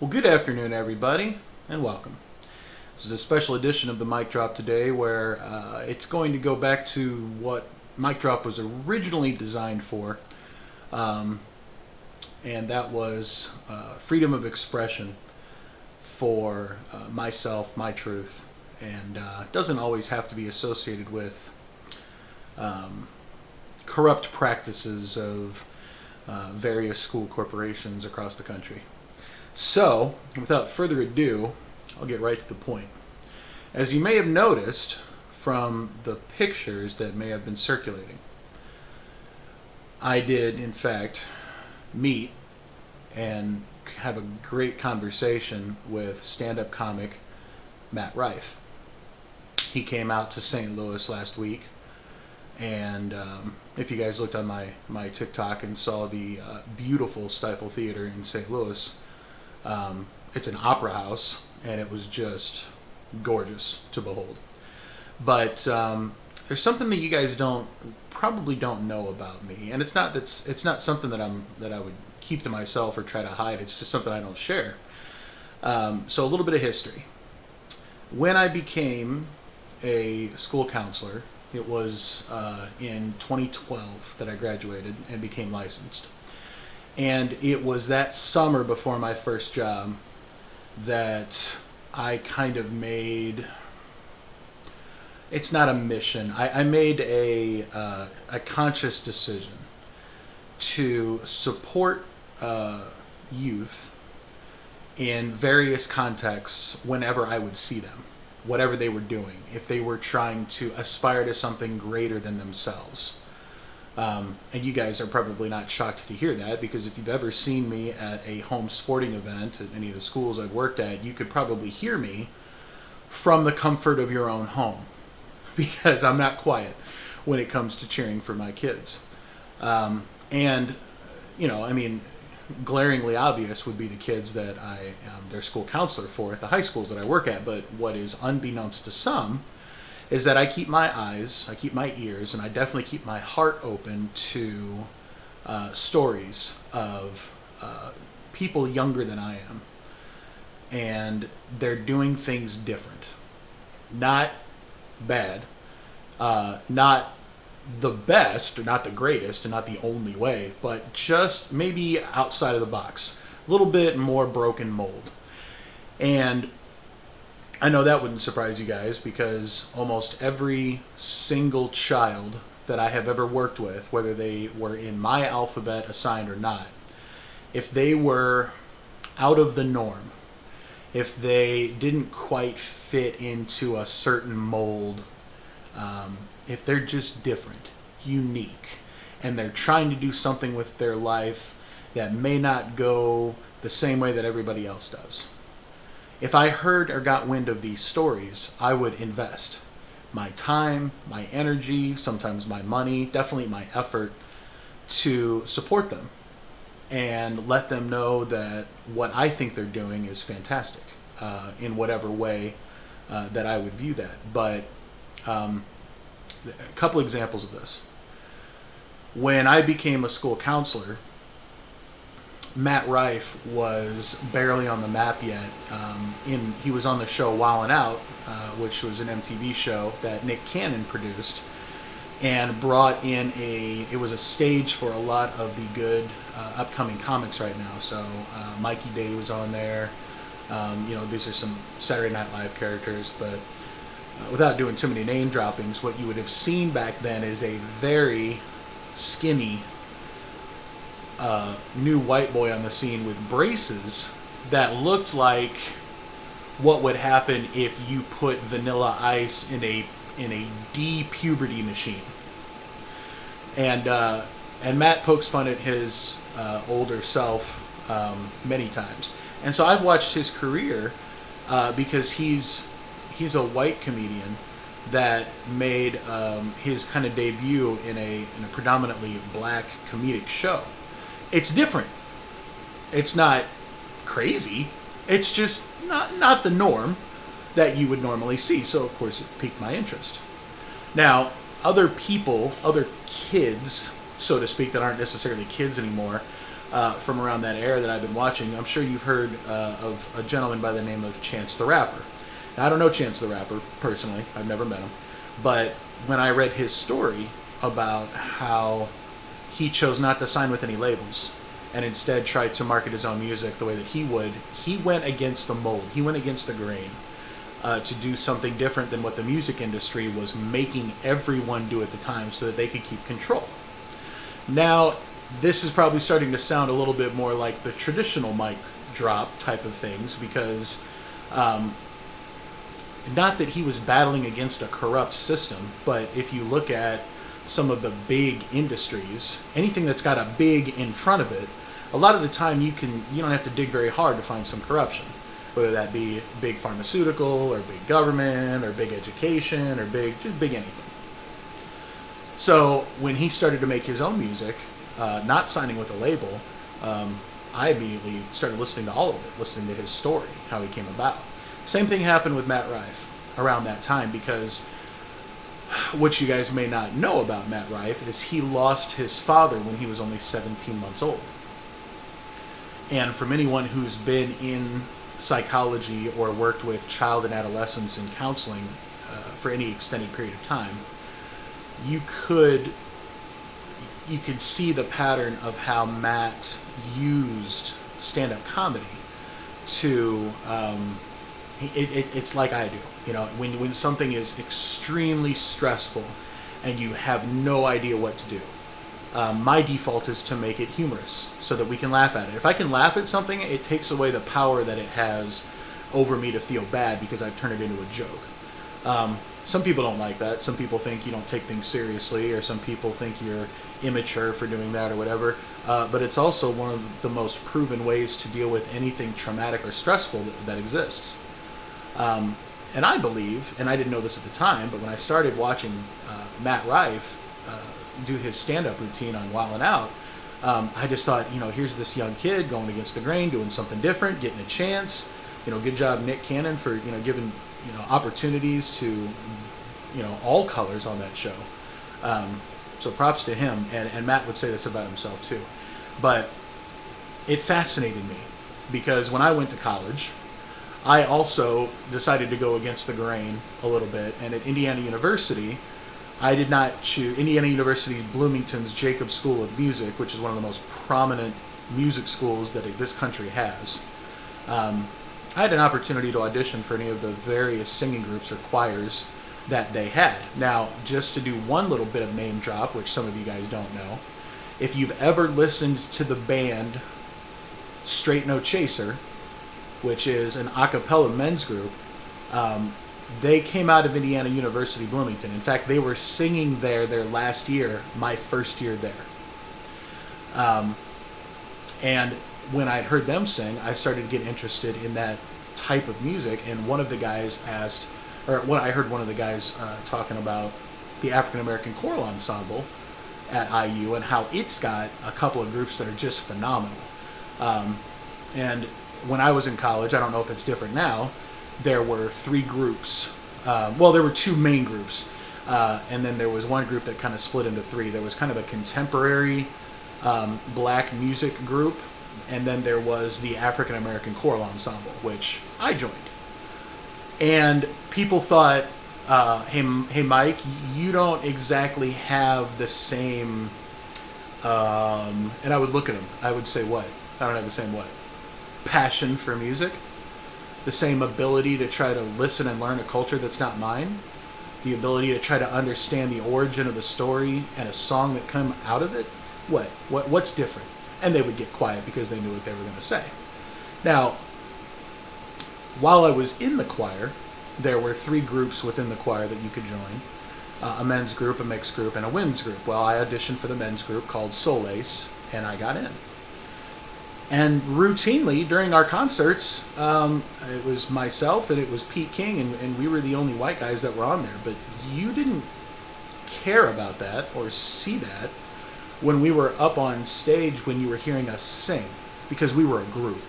Well, good afternoon, everybody, and welcome. This is a special edition of the Mic Drop today where it's going to go back to what Mic Drop was originally designed for, and that was freedom of expression for myself, my truth, and it doesn't always have to be associated with corrupt practices of various school corporations across the country. So, without further ado, I'll get right to the point. As you may have noticed from the pictures that may have been circulating, I did, in fact, meet and have a great conversation with stand-up comic Matt Rife. He came out to St. Louis last week, and if you guys looked on my TikTok and saw the beautiful Stifle Theater in St. Louis, it's an opera house, and it was just gorgeous to behold. But there's something that you guys probably don't know about me, and it's not something that I would keep to myself or try to hide. It's just something I don't share. So a little bit of history. When I became a school counselor, it was in 2012 that I graduated and became licensed. And it was that summer before my first job that I kind of made, it's not a mission, I made a conscious decision to support youth in various contexts whenever I would see them, whatever they were doing, if they were trying to aspire to something greater than themselves. And you guys are probably not shocked to hear that, because if you've ever seen me at a home sporting event at any of the schools I've worked at, you could probably hear me from the comfort of your own home, because I'm not quiet when it comes to cheering for my kids. And, glaringly obvious would be the kids that I am their school counselor for at the high schools that I work at. But what is unbeknownst to some is that I keep my eyes, I keep my ears, and I definitely keep my heart open to stories of people younger than I am. And they're doing things different. Not bad, not the best, or not the greatest, and not the only way, but just maybe outside of the box. A little bit more broken mold. And I know that wouldn't surprise you guys, because almost every single child that I have ever worked with, whether they were in my alphabet assigned or not, if they were out of the norm, if they didn't quite fit into a certain mold, if they're just different, unique, and they're trying to do something with their life that may not go the same way that everybody else does. If I heard or got wind of these stories, I would invest my time, my energy, sometimes my money, definitely my effort to support them and let them know that what I think they're doing is fantastic in whatever way that I would view that. But a couple examples of this. When I became a school counselor, Matt Rife was barely on the map yet. He was on the show Wildin' Out, which was an MTV show that Nick Cannon produced, and brought in it was a stage for a lot of the good upcoming comics right now. So Mikey Day was on there. These are some Saturday Night Live characters, but without doing too many name droppings, what you would have seen back then is a very skinny new white boy on the scene with braces that looked like what would happen if you put Vanilla Ice in a de-puberty machine. And Matt pokes fun at his older self many times. And so I've watched his career because he's a white comedian that made his kind of debut in a predominantly black comedic show. It's different. It's not crazy. It's just not the norm that you would normally see. So, of course, it piqued my interest. Now, other people, other kids, so to speak, that aren't necessarily kids anymore, from around that era that I've been watching. I'm sure you've heard of a gentleman by the name of Chance the Rapper. Now, I don't know Chance the Rapper personally. I've never met him. But when I read his story about how he chose not to sign with any labels and instead tried to market his own music the way that he would, he went against the mold. He went against the grain to do something different than what the music industry was making everyone do at the time so that they could keep control. Now, this is probably starting to sound a little bit more like the traditional mic drop type of things because not that he was battling against a corrupt system, but if you look at some of the big industries, anything that's got a big in front of it, a lot of the time you don't have to dig very hard to find some corruption, whether that be big pharmaceutical or big government or big education or just big anything. So when he started to make his own music, not signing with a label, I immediately started listening to all of it, listening to his story, how he came about. Same thing happened with Matt Rife around that time, because what you guys may not know about Matt Rife is he lost his father when he was only 17 months old. And from anyone who's been in psychology or worked with child and adolescents in counseling for any extended period of time, you could see the pattern of how Matt used stand-up comedy to it's like I do. You know, when something is extremely stressful and you have no idea what to do, my default is to make it humorous so that we can laugh at it. If I can laugh at something, it takes away the power that it has over me to feel bad because I've turned it into a joke. Some people don't like that. Some people think you don't take things seriously, or some people think you're immature for doing that or whatever. But it's also one of the most proven ways to deal with anything traumatic or stressful that exists. And I believe, and I didn't know this at the time, but when I started watching Matt Rife do his stand-up routine on Wild 'N Out, I just thought, here's this young kid going against the grain, doing something different, getting a chance. Good job, Nick Cannon, for giving opportunities to all colors on that show. So props to him, and Matt would say this about himself too. But it fascinated me because when I went to college, I also decided to go against the grain a little bit, and at Indiana University, I did not choose Indiana University Bloomington's Jacobs School of Music, which is one of the most prominent music schools that this country has. I had an opportunity to audition for any of the various singing groups or choirs that they had. Now, just to do one little bit of name drop, which some of you guys don't know, if you've ever listened to the band Straight No Chaser, which is an a cappella men's group, they came out of Indiana University Bloomington. In fact, they were singing there their last year, my first year there. And when I'd heard them sing, I started to get interested in that type of music, and one of the guys asked, or when I heard one of the guys talking about the African American Choral Ensemble at IU and how it's got a couple of groups that are just phenomenal. And when I was in college, I don't know if it's different now, there were three groups. There were two main groups, and then there was one group that kind of split into three. There was kind of a contemporary black music group, and then there was the African American Choral Ensemble, which I joined. And people thought, hey Mike, you don't exactly have the same, and I would look at him, I would say, what? I don't have the same what? Passion for music? The same ability to try to listen and learn a culture that's not mine? The ability to try to understand the origin of the story and a song that come out of it? What's different? And they would get quiet because they knew what they were going to say. Now, while I was in the choir, there were three groups within the choir that you could join. A men's group, a mixed group, and a women's group. Well, I auditioned for the men's group called Solace, and I got in. And routinely, during our concerts, it was myself and it was Pete King, and we were the only white guys that were on there. But you didn't care about that or see that when we were up on stage, when you were hearing us sing, because we were a group.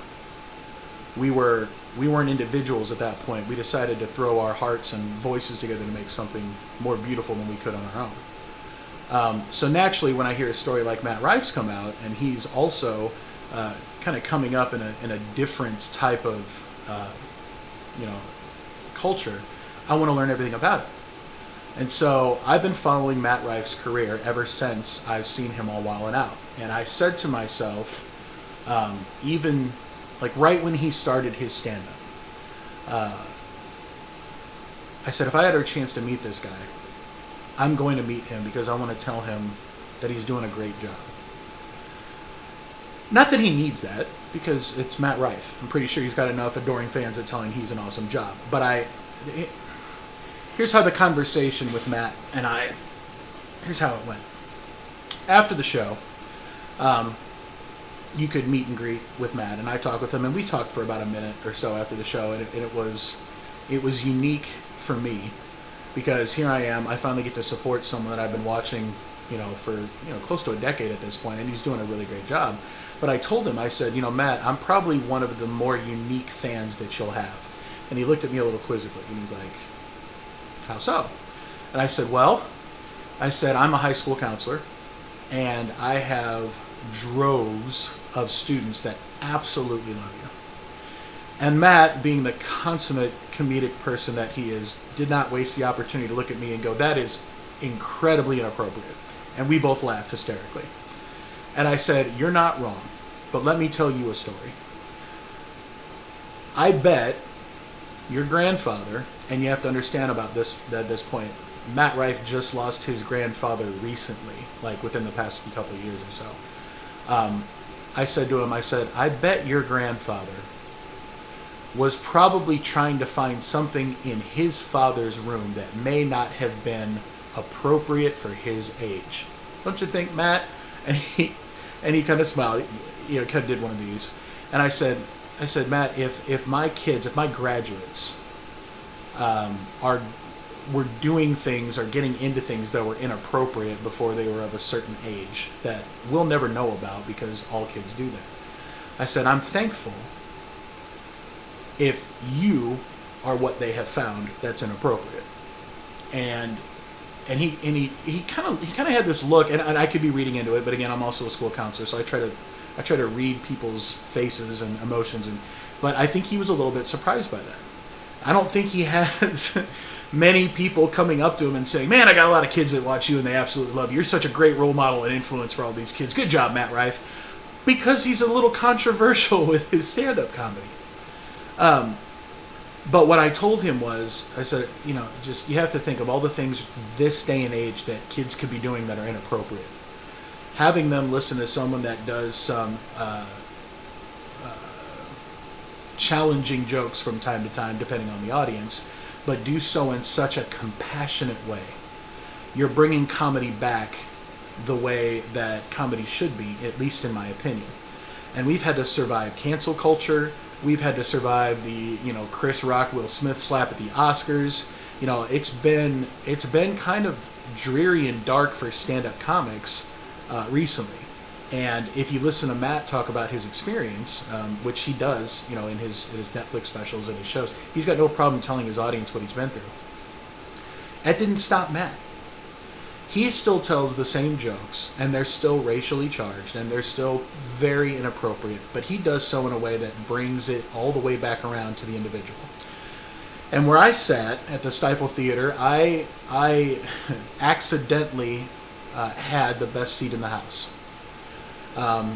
We weren't individuals at that point. We decided to throw our hearts and voices together to make something more beautiful than we could on our own. So naturally, when I hear a story like Matt Rife's come out, and he's also kind of coming up in a different type of culture, I want to learn everything about it. And so I've been following Matt Rife's career ever since I've seen him all Wild 'N Out. And I said to myself, even like right when he started his stand-up, I said, if I had a chance to meet this guy, I'm going to meet him because I want to tell him that he's doing a great job. Not that he needs that, because it's Matt Rife. I'm pretty sure he's got enough adoring fans that tell him he's an awesome job. But here's how the conversation with Matt and here's how it went. After the show, you could meet and greet with Matt, and I talked with him, and we talked for about a minute or so after the show, and it was unique for me, because here I am, I finally get to support someone that I've been watching, for close to a decade at this point, and he's doing a really great job. But I told him, I said, Matt, I'm probably one of the more unique fans that you'll have. And he looked at me a little quizzically, and he was like, how so? And I said, I'm a high school counselor, and I have droves of students that absolutely love you. And Matt, being the consummate comedic person that he is, did not waste the opportunity to look at me and go, that is incredibly inappropriate. And we both laughed hysterically. And I said, you're not wrong, but let me tell you a story. I bet your grandfather, and you have to understand about this at this point, Matt Rife just lost his grandfather recently, like within the past couple of years or so. I said to him, I bet your grandfather was probably trying to find something in his father's room that may not have been appropriate for his age. Don't you think, Matt? And he kind of smiled, kind of did one of these. And I said, Matt, if my kids, if my graduates were doing things or getting into things that were inappropriate before they were of a certain age that we'll never know about because all kids do that. I said, I'm thankful if you are what they have found that's inappropriate. And he kind of had this look, and I could be reading into it, but again, I'm also a school counselor, so I try to read people's faces and emotions, but I think he was a little bit surprised by that. I don't think he has many people coming up to him and saying, man, I got a lot of kids that watch you and they absolutely love you. You're such a great role model and influence for all these kids. Good job, Matt Rife. Because he's a little controversial with his stand-up comedy. But what I told him was, I said, just you have to think of all the things this day and age that kids could be doing that are inappropriate. Having them listen to someone that does some challenging jokes from time to time, depending on the audience, but do so in such a compassionate way. You're bringing comedy back the way that comedy should be, at least in my opinion. And we've had to survive cancel culture. We've had to survive the, Chris Rock, Will Smith slap at the Oscars. It's been kind of dreary and dark for stand-up comics recently. And if you listen to Matt talk about his experience, which he does, in his Netflix specials and his shows, he's got no problem telling his audience what he's been through. That didn't stop Matt. He still tells the same jokes, and they're still racially charged, and they're still very inappropriate, but he does so in a way that brings it all the way back around to the individual. And where I sat at the Stifel Theater, I accidentally had the best seat in the house.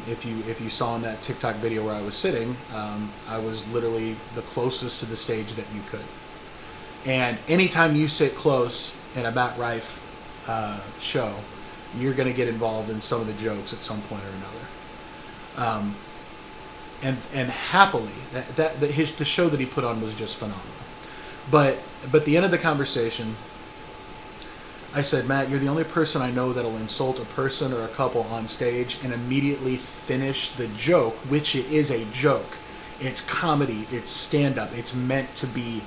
If you saw in that TikTok video where I was sitting, I was literally the closest to the stage that you could. And anytime you sit close in a Matt Rife show, you're going to get involved in some of the jokes at some point or another. And happily, the show that he put on was just phenomenal. But at the end of the conversation, I said, Matt, you're the only person I know that'll insult a person or a couple on stage and immediately finish the joke, which it is a joke. It's comedy, it's stand-up, it's meant to be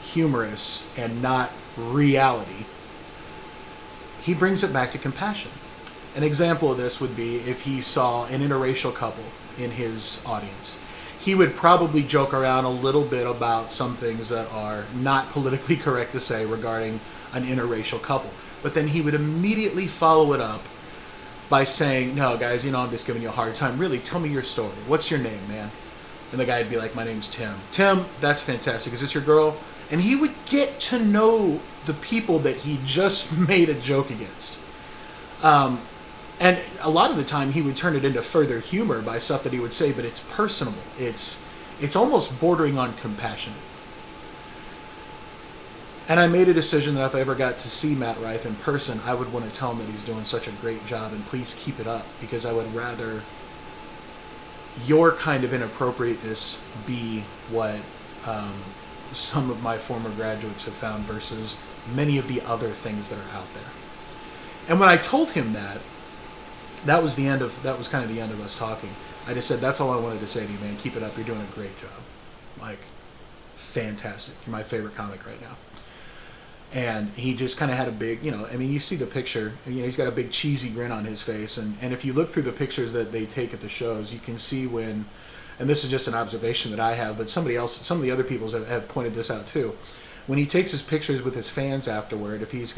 humorous and not reality. He brings it back to compassion. An example of this would be if he saw an interracial couple in his audience. He would probably joke around a little bit about some things that are not politically correct to say regarding an interracial couple. But then he would immediately follow it up by saying, no, guys, I'm just giving you a hard time. Really, tell me your story. What's your name, man? And the guy would be like, my name's Tim. Tim, that's fantastic. Is this your girl? And he would get to know the people that he just made a joke against. And a lot of the time he would turn it into further humor by stuff that he would say, but it's personable. It's almost bordering on compassionate. And I made a decision that if I ever got to see Matt Rife in person, I would want to tell him that he's doing such a great job, and please keep it up, because I would rather your kind of inappropriateness be what some of my former graduates have found versus many of the other things that are out there. And when I told him that was kind of the end of us talking. I just said, that's all I wanted to say to you, man. Keep it up. You're doing a great job. Like, fantastic. You're my favorite comic right now. And he just kind of had a big, you see the picture, he's got a big cheesy grin on his face. And if you look through the pictures that they take at the shows, you can see when, and this is just an observation that I have, but some of the other people have pointed this out too. When he takes his pictures with his fans afterward, if he's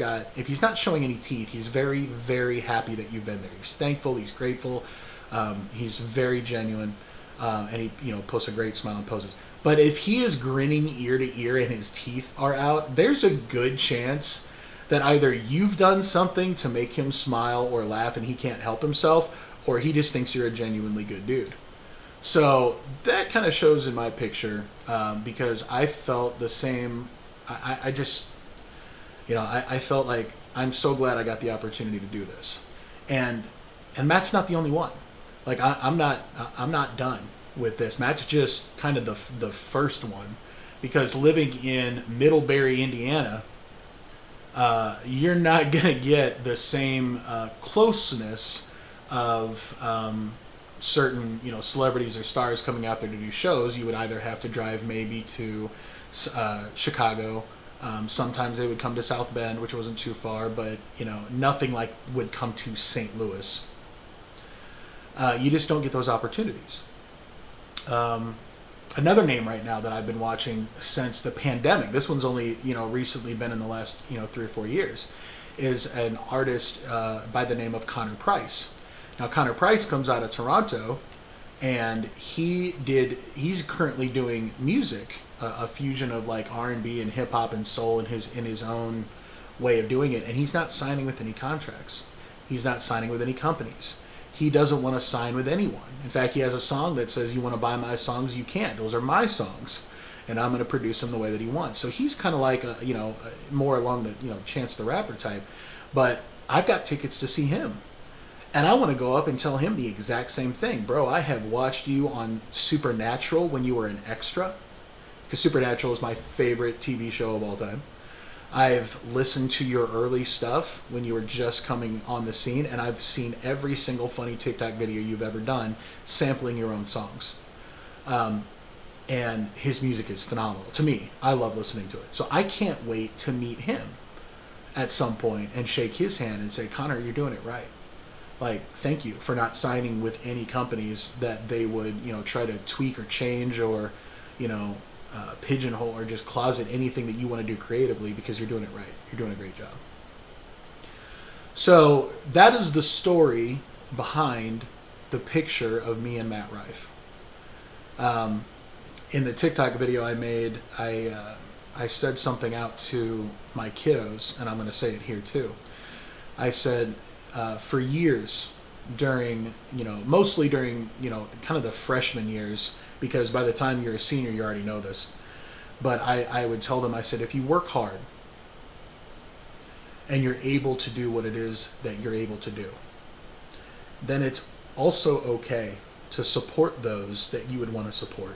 not showing any teeth, he's very, very happy that you've been there. He's thankful, he's grateful, he's very genuine, and he posts a great smile and poses. But if he is grinning ear to ear and his teeth are out, there's a good chance that either you've done something to make him smile or laugh and he can't help himself, or he just thinks you're a genuinely good dude. So that kind of shows in my picture, because I felt the same. I felt like, I'm so glad I got the opportunity to do this. And Matt's not the only one. Like, I'm not done with this. Matt's just kind of the first one, because living in Middlebury, Indiana, you're not going to get the same closeness of certain celebrities or stars coming out there to do shows. You would either have to drive maybe to Chicago. Sometimes they would come to South Bend, which wasn't too far, but nothing like would come to St. Louis. You just don't get those opportunities. Another name right now that I've been watching since the pandemic, this one's only recently been in the last 3 or 4 years, is an artist by the name of Connor Price. Now, Connor Price comes out of Toronto, and he's currently doing music, a fusion of like R&B and hip hop and soul in his own way of doing it, and he's not signing with any contracts. He's not signing with any companies. He doesn't want to sign with anyone. In fact, he has a song that says, you want to buy my songs, you can't. Those are my songs, and I'm going to produce them the way that he wants. So he's kind of like more along the Chance the Rapper type. But I've got tickets to see him, and I want to go up and tell him the exact same thing. Bro, I have watched you on Supernatural when you were an extra, because Supernatural is my favorite TV show of all time. I've listened to your early stuff when you were just coming on the scene, and I've seen every single funny TikTok video you've ever done sampling your own songs. And his music is phenomenal. To me, I love listening to it. So I can't wait to meet him at some point and shake his hand and say, Connor, you're doing it right. Like, thank you for not signing with any companies that they would, try to tweak or change or, pigeonhole or just closet anything that you want to do creatively, because you're doing it right. You're doing a great job. So that is the story behind the picture of me and Matt Rife. In the TikTok video I made, I said something out to my kiddos, and I'm going to say it here too. I said, for years during, mostly during, kind of the freshman years, because by the time you're a senior, you already know this. But I would tell them, I said, if you work hard and you're able to do what it is that you're able to do, then it's also okay to support those that you would want to support.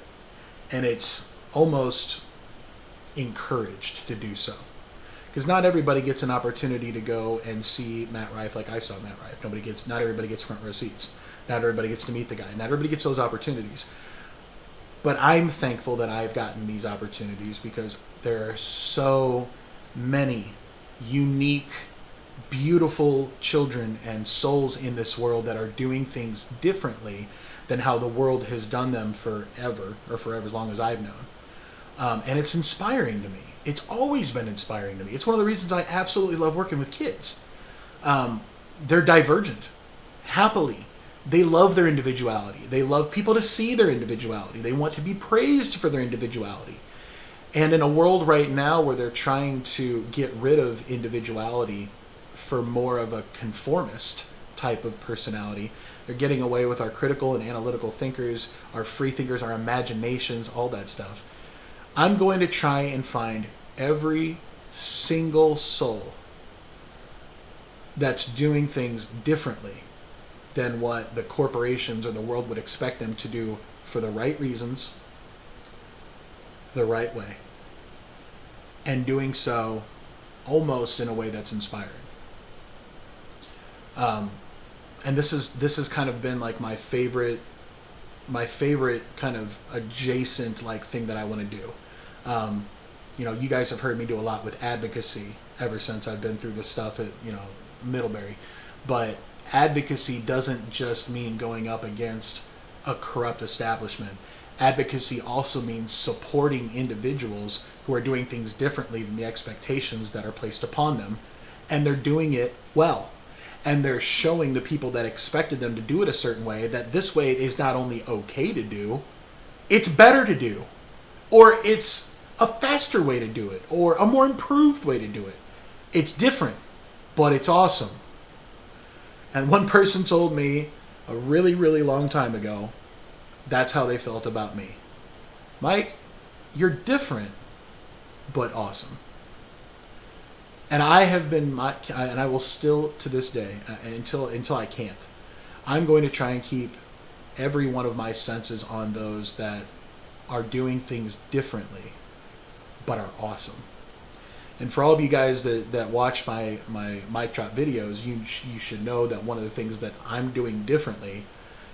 And it's almost encouraged to do so. Because not everybody gets an opportunity to go and see Matt Rife like I saw Matt Rife. Not everybody gets front row seats. Not everybody gets to meet the guy. Not everybody gets those opportunities. But I'm thankful that I've gotten these opportunities, because there are so many unique, beautiful children and souls in this world that are doing things differently than how the world has done them forever, or forever as long as I've known. And it's inspiring to me. It's always been inspiring to me. It's one of the reasons I absolutely love working with kids. They're divergent. happily. They love their individuality. They love people to see their individuality. They want to be praised for their individuality. And in a world right now where they're trying to get rid of individuality for more of a conformist type of personality, they're getting away with our critical and analytical thinkers, our free thinkers, our imaginations, all that stuff. I'm going to try and find every single soul that's doing things differently than what the corporations or the world would expect them to do for the right reasons, the right way, and doing so almost in a way that's inspiring. And this has kind of been like my favorite kind of adjacent like thing that I want to do. You guys have heard me do a lot with advocacy ever since I've been through this stuff at Middlebury, but advocacy doesn't just mean going up against a corrupt establishment. Advocacy also means supporting individuals who are doing things differently than the expectations that are placed upon them, and they're doing it well. And they're showing the people that expected them to do it a certain way that this way is not only okay to do, it's better to do, or it's a faster way to do it, or a more improved way to do it. It's different, but it's awesome. And one person told me a really, really long time ago, that's how they felt about me. Mike, you're different, but awesome. And I have been, and I will still to this day, until I can't, I'm going to try and keep every one of my senses on those that are doing things differently, but are awesome. And for all of you guys that watch my mic drop videos, you should know that one of the things that I'm doing differently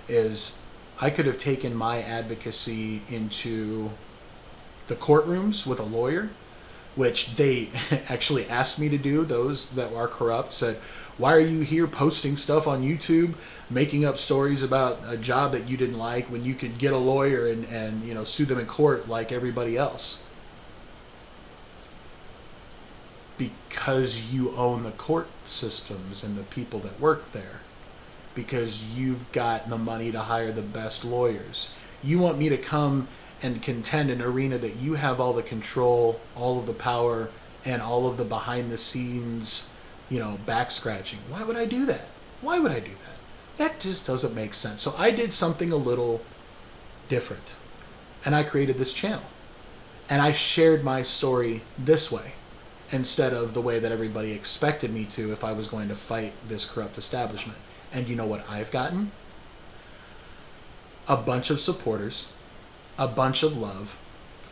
is I could have taken my advocacy into the courtrooms with a lawyer, which they actually asked me to do. Those that are corrupt said, why are you here posting stuff on YouTube, making up stories about a job that you didn't like when you could get a lawyer and sue them in court like everybody else? Because you own the court systems and the people that work there. Because you've got the money to hire the best lawyers. You want me to come and contend in an arena that you have all the control, all of the power, and all of the behind the scenes, back scratching. Why would I do that? Why would I do that? That just doesn't make sense. So I did something a little different. And I created this channel. And I shared my story this way, instead of the way that everybody expected me to if I was going to fight this corrupt establishment. And you know what I've gotten? A bunch of supporters, a bunch of love,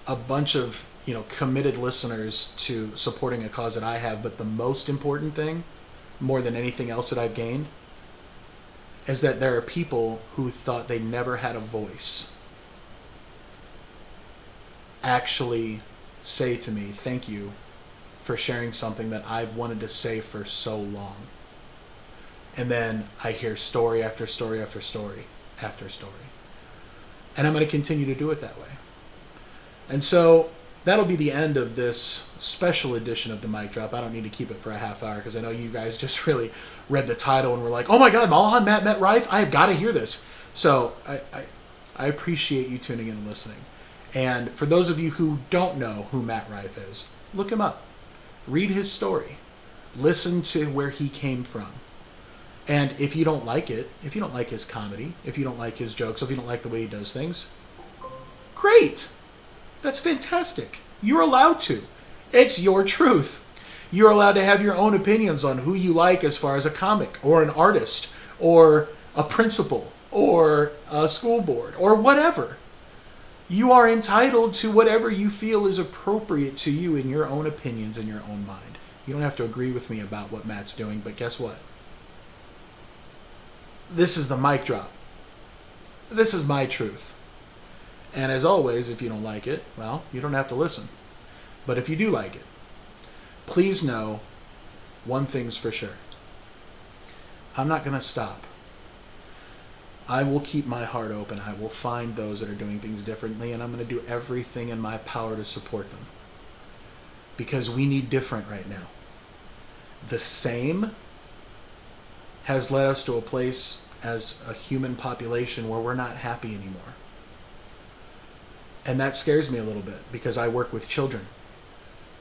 a bunch of committed listeners to supporting a cause that I have. But the most important thing, more than anything else that I've gained, is that there are people who thought they never had a voice actually say to me, thank you for sharing something that I've wanted to say for so long. And then I hear story after story after story after story. And I'm going to continue to do it that way. And so that'll be the end of this special edition of the Mic Drop. I don't need to keep it for a half hour because I know you guys just really read the title and were like, oh my God, Malahan, Matt Rife, I have got to hear this. So I appreciate you tuning in and listening. And for those of you who don't know who Matt Rife is, look him up. Read his story. Listen to where he came from. And if you don't like it, if you don't like his comedy, if you don't like his jokes, if you don't like the way he does things, great. That's fantastic. You're allowed to. It's your truth. You're allowed to have your own opinions on who you like as far as a comic or an artist or a principal or a school board or whatever. You are entitled to whatever you feel is appropriate to you in your own opinions in your own mind. You don't have to agree with me about what Matt's doing, but guess what? This is the mic drop. This is my truth. And as always, if you don't like it, well, you don't have to listen. But if you do like it, please know one thing's for sure. I'm not going to stop. I will keep my heart open. I will find those that are doing things differently, and I'm going to do everything in my power to support them. Because we need different right now. The same has led us to a place as a human population where we're not happy anymore. And that scares me a little bit because I work with children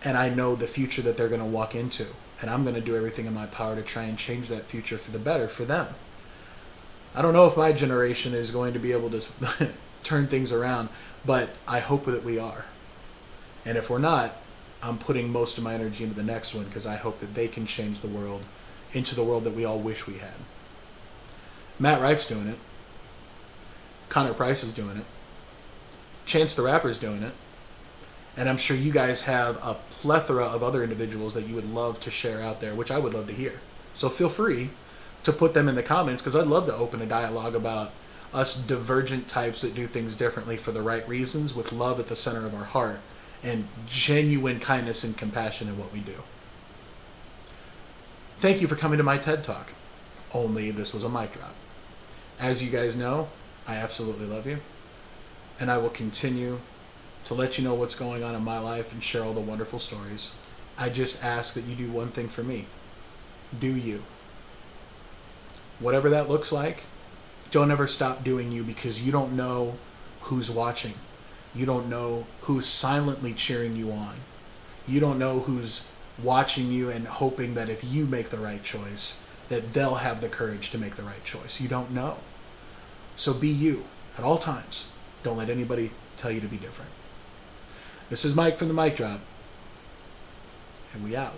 and I know the future that they're going to walk into. And I'm going to do everything in my power to try and change that future for the better for them. I don't know if my generation is going to be able to turn things around, but I hope that we are. And if we're not, I'm putting most of my energy into the next one because I hope that they can change the world into the world that we all wish we had. Matt Rife's doing it. Connor Price is doing it. Chance the Rapper's doing it. And I'm sure you guys have a plethora of other individuals that you would love to share out there, which I would love to hear. So feel free to put them in the comments because I'd love to open a dialogue about us divergent types that do things differently for the right reasons with love at the center of our heart and genuine kindness and compassion in what we do. Thank you for coming to my TED Talk. Only this was a mic drop. As you guys know, I absolutely love you. And I will continue to let you know what's going on in my life and share all the wonderful stories. I just ask that you do one thing for me. Do you. Whatever that looks like, don't ever stop doing you because you don't know who's watching. You don't know who's silently cheering you on. You don't know who's watching you and hoping that if you make the right choice, that they'll have the courage to make the right choice. You don't know. So be you at all times. Don't let anybody tell you to be different. This is Mike from the Mic Drop, and we out.